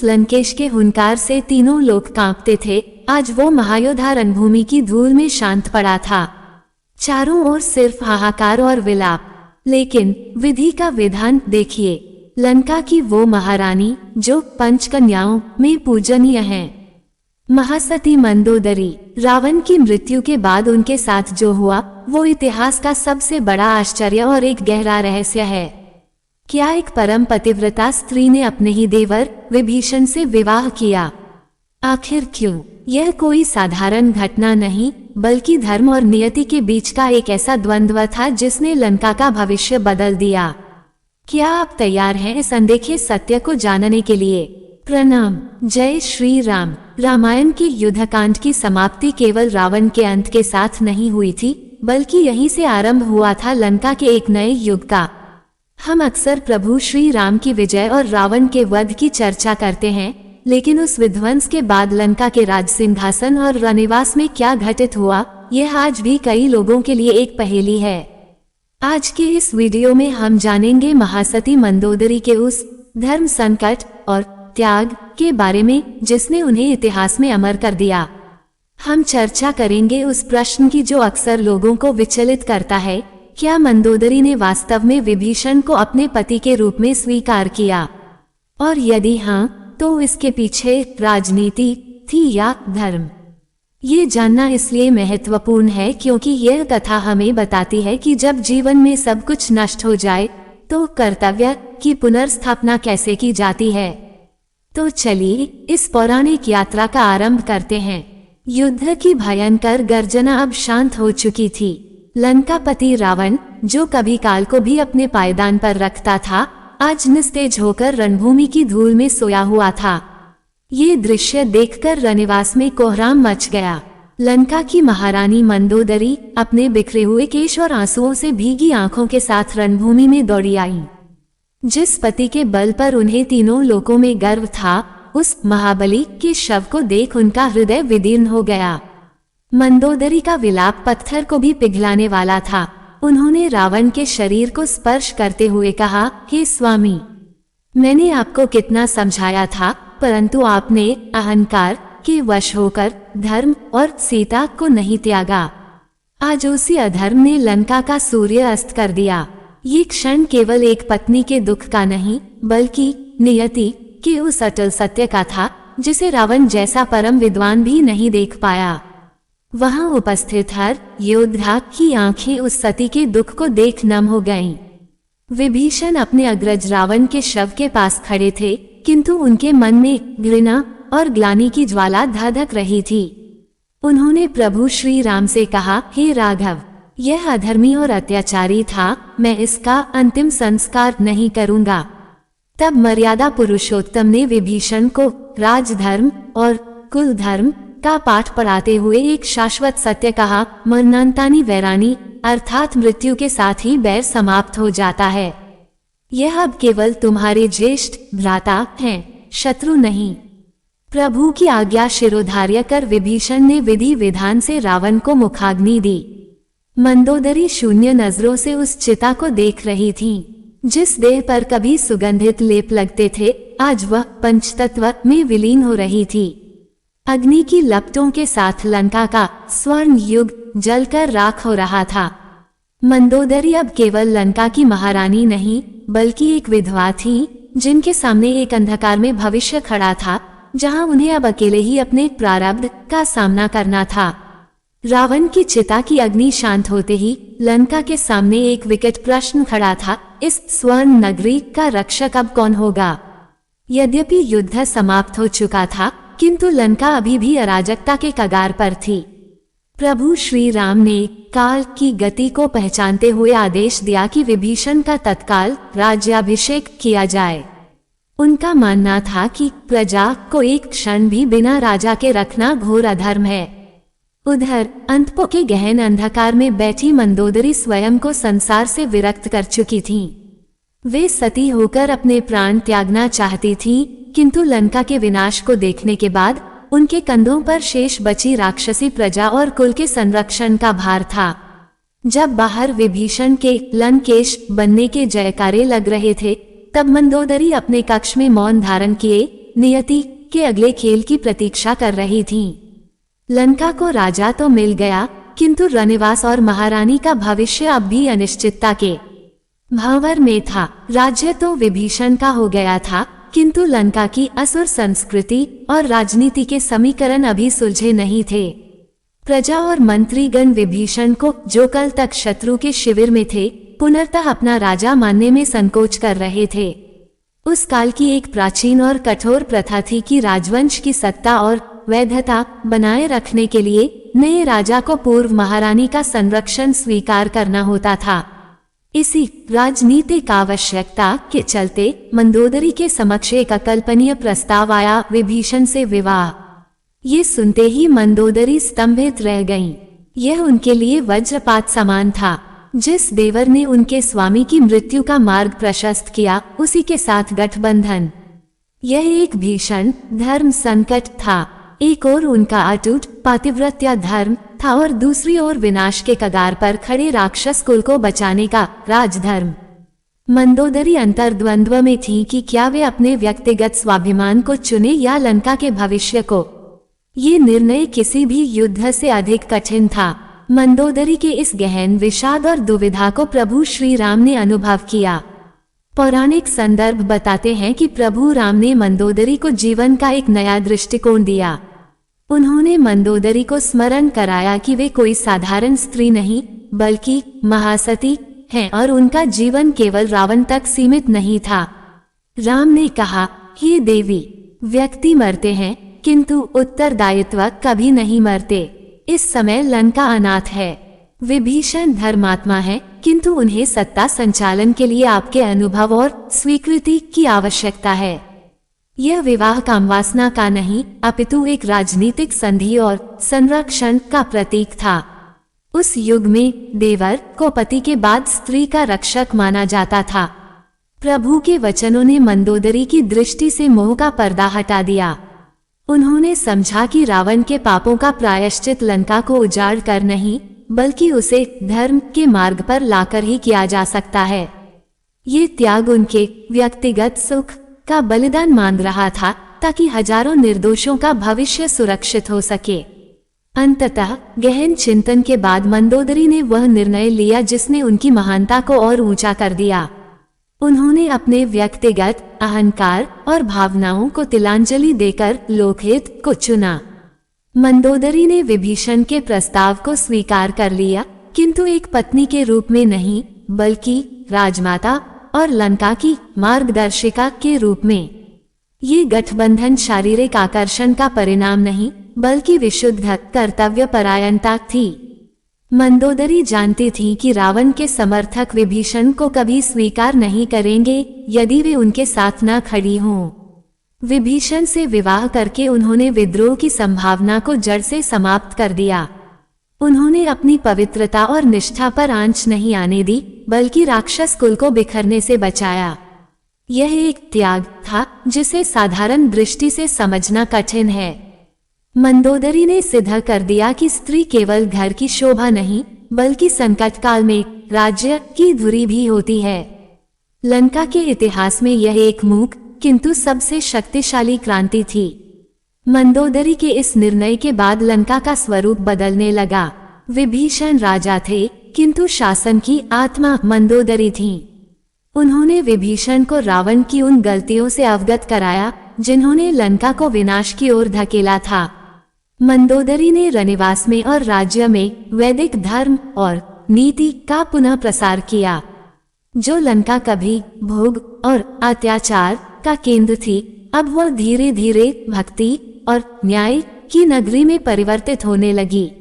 लंकेश के हुंकार से तीनों लोग कांपते थे। आज वो महायोद्धा रणभूमि की धूल में शांत पड़ा था। चारों ओर सिर्फ हाहाकार और विलाप। लेकिन विधि का विधान देखिए। लंका की वो महारानी जो पंचकन्याओं में पूजनीय है, महासती मंदोदरी, रावण की मृत्यु के बाद उनके साथ जो हुआ वो इतिहास का सबसे बड़ा आश्चर्य और एक गहरा रहस्य है। क्या एक परम पतिव्रता स्त्री ने अपने ही देवर विभीषण से विवाह किया? आखिर क्यों? यह कोई साधारण घटना नहीं, बल्कि धर्म और नियति के बीच का एक ऐसा द्वंद्व था जिसने लंका का भविष्य बदल दिया। क्या आप तैयार हैं इस अनदेखे सत्य को जानने के लिए? प्रणाम। जय श्री राम। रामायण के युद्धकांड की समाप्ति केवल रावण के अंत के साथ नहीं हुई थी, बल्कि यहीं से आरंभ हुआ था लंका के एक नए युग का। हम अक्सर प्रभु श्री राम की विजय और रावण के वध की चर्चा करते हैं, लेकिन उस विध्वंस के बाद लंका के राज सिंहासन और रनिवास में क्या घटित हुआ, यह आज भी कई लोगों के लिए एक पहेली है। आज के इस वीडियो में हम जानेंगे महासती मंदोदरी के उस धर्म संकट और त्याग के बारे में जिसने उन्हें इतिहास में अमर कर दिया। हम चर्चा करेंगे उस प्रश्न की जो अक्सर लोगों को विचलित करता है, क्या मंदोदरी ने वास्तव में विभीषण को अपने पति के रूप में स्वीकार किया? और यदि हाँ, तो इसके पीछे राजनीति थी या धर्म? ये जानना इसलिए महत्वपूर्ण है क्योंकि यह कथा हमें बताती है कि जब जीवन में सब कुछ नष्ट हो जाए तो कर्तव्य की पुनर्स्थापना कैसे की जाती है। तो चलिए इस पौराणिक यात्रा का आरंभ करते हैं। युद्ध की भयंकर गर्जना अब शांत हो चुकी थी। लंकापति रावण, जो कभी काल को भी अपने पायदान पर रखता था, आज निस्तेज होकर रणभूमि की धूल में सोया हुआ था। ये दृश्य देखकर रनिवास में कोहराम मच गया। लंका की महारानी मंदोदरी अपने बिखरे हुए केश और आंसुओं से भीगी आंखों के साथ रणभूमि में दौड़ी आई। जिस पति के बल पर उन्हें तीनों लोकों में गर्व था, उस महाबली के शव को देख उनका हृदय विदीर्ण हो गया। मंदोदरी का विलाप पत्थर को भी पिघलाने वाला था। उन्होंने रावण के शरीर को स्पर्श करते हुए कहा, हे स्वामी, मैंने आपको कितना समझाया था, परंतु आपने अहंकार के वश होकर धर्म और सीता को नहीं त्यागा। आज उसी अधर्म ने लंका का सूर्य अस्त कर दिया। ये क्षण केवल एक पत्नी के दुख का नहीं, बल्कि नियति के उस अटल सत्य का था जिसे रावण जैसा परम विद्वान भी नहीं देख पाया। वहां उपस्थित हर योद्धा की आंखें उस सती के दुख को देख नम हो गईं। विभीषण अपने अग्रज रावण के शव के पास खड़े थे, किंतु उनके मन में घृणा और ग्लानि की ज्वाला धधक रही थी। उन्होंने प्रभु श्री राम से कहा, हे राघव, यह अधर्मी और अत्याचारी था, मैं इसका अंतिम संस्कार नहीं करूंगा। तब मर्यादा पुरुषोत्तम ने विभीषण को राजधर्म और कुल धर्म का पाठ पढ़ाते हुए एक शाश्वत सत्य कहा, मरणांतानि वैराणी, अर्थात मृत्यु के साथ ही बैर समाप्त हो जाता है। यह अब केवल तुम्हारे ज्येष्ठ भ्राता हैं, शत्रु नहीं। प्रभु की आज्ञा शिरोधार्य कर विभीषण ने विधि विधान से रावण को मुखाग्नि दी। मंदोदरी शून्य नजरों से उस चिता को देख रही थी। जिस देह पर कभी सुगंधित लेप लगते थे, आज वह पंचतत्व में विलीन हो रही थी। अग्नि की लपटों के साथ लंका का स्वर्ण युग जलकर राख हो रहा था। मंदोदरी अब केवल लंका की महारानी नहीं, बल्कि एक विधवा थी, जिनके सामने एक अंधकार में भविष्य खड़ा था, जहां उन्हें अब अकेले ही अपने प्रारब्ध का सामना करना था। रावण की चिता की अग्नि शांत होते ही लंका के सामने एक विकट प्रश्न खड़ा था, इस स्वर्ण नगरी का रक्षक अब कौन होगा? यद्यपि युद्ध समाप्त हो चुका था, किंतु लंका अभी भी अराजकता के कगार पर थी। प्रभु श्री राम ने काल की गति को पहचानते हुए आदेश दिया कि विभीषण का तत्काल राज्याभिषेक किया जाए। उनका मानना था कि प्रजा को एक क्षण भी बिना राजा के रखना घोर अधर्म है। उधर अंतपुर के गहन अंधकार में बैठी मंदोदरी स्वयं को संसार से विरक्त कर चुकी थीं। वे सती होकर अपने प्राण त्यागना चाहती थीं, किंतु लंका के विनाश को देखने के बाद उनके कंधों पर शेष बची राक्षसी प्रजा और कुल के संरक्षण का भार था। जब बाहर विभीषण के लंकेश बनने के जयकारे लग रहे थे, तब मंदोदरी अपने कक्ष में मौन धारण किए नियति के अगले खेल की प्रतीक्षा कर रही थीं। लंका को राजा तो मिल गया, किंतु रनिवास और महारानी का भविष्य अब भी अनिश्चितता के भंवर में था। राज्य तो विभीषण का हो गया था, किंतु लंका की असुर संस्कृति और राजनीति के समीकरण अभी सुलझे नहीं थे। प्रजा और मंत्रीगण विभीषण को, जो कल तक शत्रु के शिविर में थे, पुनर्तः अपना राजा मानने में संकोच कर रहे थे। उस काल की एक प्राचीन और कठोर प्रथा थी कि राजवंश की सत्ता और वैधता बनाए रखने के लिए नए राजा को पूर्व महारानी का संरक्षण स्वीकार करना होता था। इसी राजनीतिक आवश्यकता के चलते मंदोदरी के समक्ष एक अकल्पनीय प्रस्ताव आया, विभीषण से विवाह। ये सुनते ही मंदोदरी स्तंभित रह गईं। यह उनके लिए वज्रपात समान था। जिस देवर ने उनके स्वामी की मृत्यु का मार्ग प्रशस्त किया, उसी के साथ गठबंधन। यह एक भीषण धर्म संकट था। एक ओर उनका अटूट पातिव्रत्य धर्म था और दूसरी ओर विनाश के कगार पर खड़े राक्षस कुल को बचाने का राजधर्म। मंदोदरी अंतर्द्वंद्व में थी कि क्या वे अपने व्यक्तिगत स्वाभिमान को चुने या लंका के भविष्य को। ये निर्णय किसी भी युद्ध से अधिक कठिन था। मंदोदरी के इस गहन विषाद और दुविधा को प्रभु श्री राम ने अनुभव किया। पौराणिक संदर्भ बताते हैं कि प्रभु राम ने मंदोदरी को जीवन का एक नया दृष्टिकोण दिया। उन्होंने मंदोदरी को स्मरण कराया कि वे कोई साधारण स्त्री नहीं, बल्कि महासती हैं और उनका जीवन केवल रावण तक सीमित नहीं था। राम ने कहा, हे देवी, व्यक्ति मरते हैं, किंतु उत्तरदायित्व कभी नहीं मरते। इस समय लंका अनाथ है। विभीषण धर्मात्मा है, किंतु उन्हें सत्ता संचालन के लिए आपके अनुभव और स्वीकृति की आवश्यकता है। यह विवाह कामवासना का नहीं, अपितु एक राजनीतिक संधि और संरक्षण का प्रतीक था। उस युग में देवर को पति के बाद स्त्री का रक्षक माना जाता था। प्रभु के वचनों ने मंदोदरी की दृष्टि से मोह का पर्दा हटा दिया। उन्होंने समझा कि रावण के पापों का प्रायश्चित लंका को उजाड़ कर नहीं, बल्कि उसे धर्म के मार्ग पर लाकर ही किया जा सकता है। ये त्याग उनके व्यक्तिगत सुख का बलिदान मान रहा था, ताकि हजारों निर्दोषों का भविष्य सुरक्षित हो सके। अंततः गहन चिंतन के बाद मंदोदरी ने वह निर्णय लिया जिसने उनकी महानता को और ऊंचा कर दिया। उन्होंने अपने व्यक्तिगत अहंकार और भावनाओं को तिलांजलि देकर लोकहित को चुना। मंदोदरी ने विभीषण के प्रस्ताव को स्वीकार कर लिया, किंतु एक पत्नी के रूप में नहीं, बल्कि राजमाता और लंका की मार्गदर्शिका के रूप में। ये गठबंधन शारीरिक आकर्षण का परिणाम नहीं, बल्कि विशुद्ध कर्तव्य परायणता थी। मंदोदरी जानती थी कि रावण के समर्थक विभीषण को कभी स्वीकार नहीं करेंगे यदि वे उनके साथ न खड़ी हों। विभीषण से विवाह करके उन्होंने विद्रोह की संभावना को जड़ से समाप्त कर दिया। उन्होंने अपनी पवित्रता और निष्ठा पर आंच नहीं आने दी, बल्कि राक्षस कुल को बिखरने से बचाया। यह एक त्याग था जिसे साधारण दृष्टि से समझना कठिन है। मंदोदरी ने सिद्ध कर दिया कि स्त्री केवल घर की शोभा नहीं, बल्कि संकट काल में राज्य की धुरी भी होती है। लंका के इतिहास में यह एक मूक किंतु सबसे शक्तिशाली क्रांति थी। मंदोदरी के इस निर्णय के बाद लंका का स्वरूप बदलने लगा। विभीषण राजा थे, किंतु शासन की आत्मा मंदोदरी थी। उन्होंने विभीषण को रावण की उन गलतियों से अवगत कराया जिन्होंने लंका को विनाश की ओर धकेला था। मंदोदरी ने रनिवास में और राज्य में वैदिक धर्म और नीति का पुनः प्रसार किया। जो लंका कभी भोग और अत्याचार का केंद्र थी, अब वह धीरे धीरे भक्ति और न्याय की नगरी में परिवर्तित होने लगी।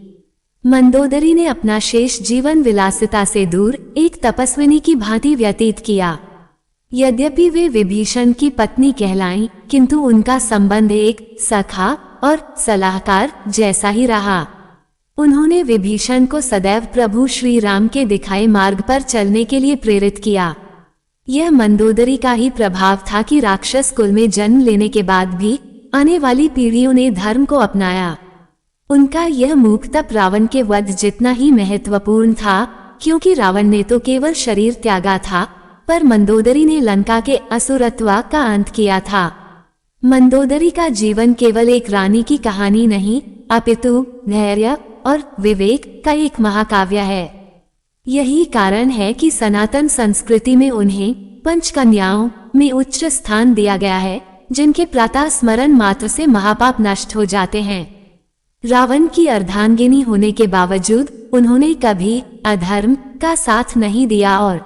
मंदोदरी ने अपना शेष जीवन विलासिता से दूर एक तपस्विनी की भांति व्यतीत किया। यद्यपि वे विभीषण की पत्नी कहलाईं, किंतु उनका संबंध एक सखा और सलाहकार जैसा ही रहा। उन्होंने विभीषण को सदैव प्रभु श्री राम के दिखाए मार्ग पर चलने के लिए प्रेरित किया। यह मंदोदरी का ही प्रभाव था कि राक्षस कुल में जन्म लेने के बाद भी आने वाली पीढ़ियों ने धर्म को अपनाया। उनका यह मूक तप रावण के वध जितना ही महत्वपूर्ण था, क्योंकि रावण ने तो केवल शरीर त्यागा था, पर मंदोदरी ने लंका के असुरत्व का अंत किया था। मंदोदरी का जीवन केवल एक रानी की कहानी नहीं, अपितु धैर्य और विवेक का एक महाकाव्य है। यही कारण है कि सनातन संस्कृति में उन्हें पंचकन्याओं में उच्च स्थान दिया गया है, जिनके प्रातः स्मरण मात्र से महापाप नष्ट हो जाते हैं। रावण की अर्धांगिनी होने के बावजूद उन्होंने कभी अधर्म का साथ नहीं दिया और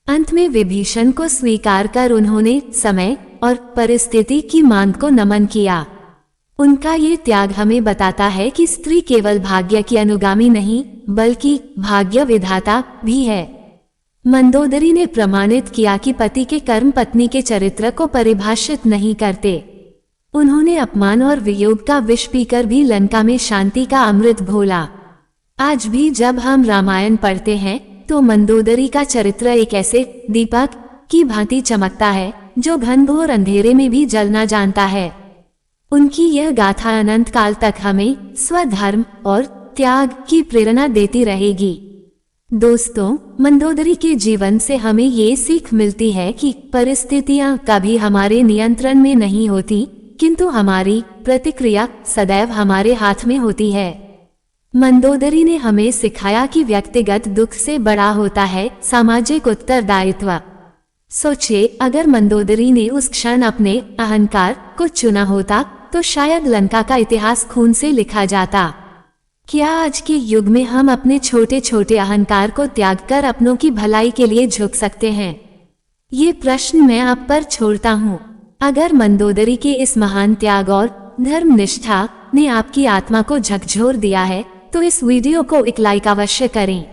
अंत में विभीषण को स्वीकार कर उन्होंने समय और परिस्थिति की मांग को नमन किया। उनका ये त्याग हमें बताता है कि स्त्री केवल भाग्य की अनुगामी नहीं बल्कि भाग्य विधाता भी है। मंदोदरी ने प्रमाणित किया कि पति के कर्म पत्नी के चरित्र को परिभाषित नहीं करते। उन्होंने अपमान और वियोग का विष पीकर भी लंका में शांति का अमृत घोला। आज भी जब हम रामायण पढ़ते हैं तो मंदोदरी का चरित्र एक ऐसे दीपक की भांति चमकता है जो घनघोर अंधेरे में भी जलना जानता है। उनकी यह गाथा अनंत काल तक हमें स्वधर्म और त्याग की प्रेरणा देती रहेगी। दोस्तों, मंदोदरी के जीवन से हमें ये सीख मिलती है कि परिस्थितियां कभी हमारे नियंत्रण में नहीं होती, किंतु हमारी प्रतिक्रिया सदैव हमारे हाथ में होती है। मंदोदरी ने हमें सिखाया कि व्यक्तिगत दुख से बड़ा होता है सामाजिक उत्तरदायित्व। सोचिए, अगर मंदोदरी ने उस क्षण अपने अहंकार को चुना होता तो शायद लंका का इतिहास खून से लिखा जाता। क्या आज के युग में हम अपने छोटे छोटे अहंकार को त्याग कर अपनों की भलाई के लिए झुक सकते हैं? ये प्रश्न मैं आप पर छोड़ता हूँ। अगर मंदोदरी के इस महान त्याग और धर्मनिष्ठा ने आपकी आत्मा को झकझोर दिया है तो इस वीडियो को एक लाइक अवश्य करें।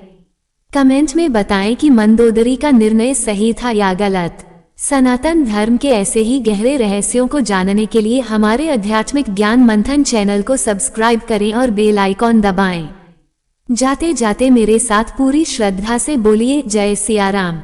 कमेंट में बताएं कि मंदोदरी का निर्णय सही था या गलत। सनातन धर्म के ऐसे ही गहरे रहस्यों को जानने के लिए हमारे आध्यात्मिक ज्ञान मंथन चैनल को सब्सक्राइब करें और बेल आइकॉन दबाएं। जाते जाते मेरे साथ पूरी श्रद्धा से बोलिए जय सिया राम।